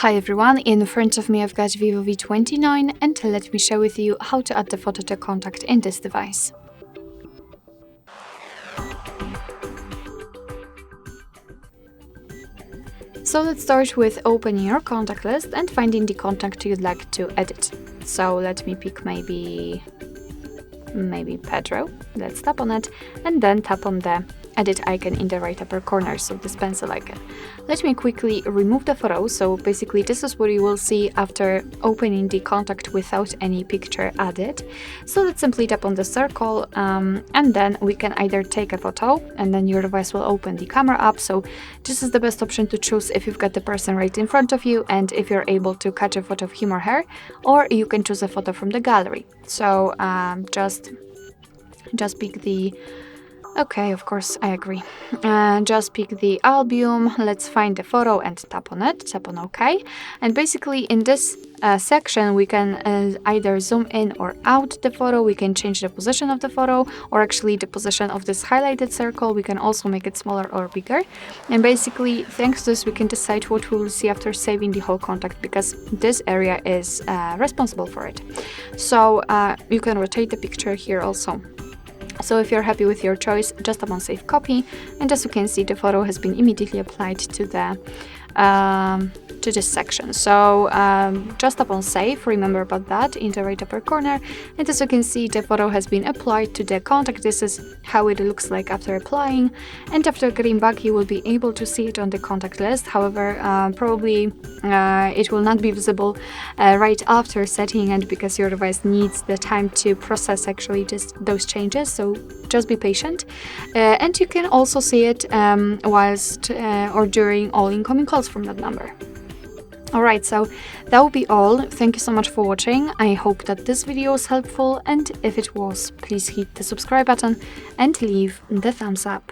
Hi everyone, in front of me I've got VIVO V29 and let me share with you how to add the photo to contact in this device. So let's start with opening your contact list and finding the contact you'd like to edit. So let me pick maybe Pedro. Let's tap on it and then tap on the edit icon in the right upper corner, so this pencil icon. Let me quickly remove the photo. So basically this is what you will see after opening the contact without any picture added. So let's simply tap on the circle and then we can either take a photo and then your device will open the camera app. So this is the best option to choose if you've got the person right in front of you and if you're able to catch a photo of him or her, or you can choose a photo from the gallery. So just pick the okay, of course, I agree. Just pick the album, let's find the photo and tap on it, tap on OK. And basically in this section, we can either zoom in or out the photo, we can change the position of the photo, or actually the position of this highlighted circle, we can also make it smaller or bigger. And basically, thanks to this, we can decide what we will see after saving the whole contact, because this area is responsible for it. So you can rotate the picture here also. So if you're happy with your choice, just tap on Save Copy, and as you can see, the photo has been immediately applied to the to this section. So just tap on Save, remember about that, in the right upper corner, and as you can see, the photo has been applied to the contact. This is how it looks like after applying, and after getting back, you will be able to see it on the contact list. However, probably it will not be visible right after setting it, because your device needs the time to process actually just those changes, so just be patient. And you can also see it whilst or during all incoming calls from that number. Alright, so that will be all. Thank you so much for watching. I hope that this video was helpful, and if it was, please hit the subscribe button and leave the thumbs up.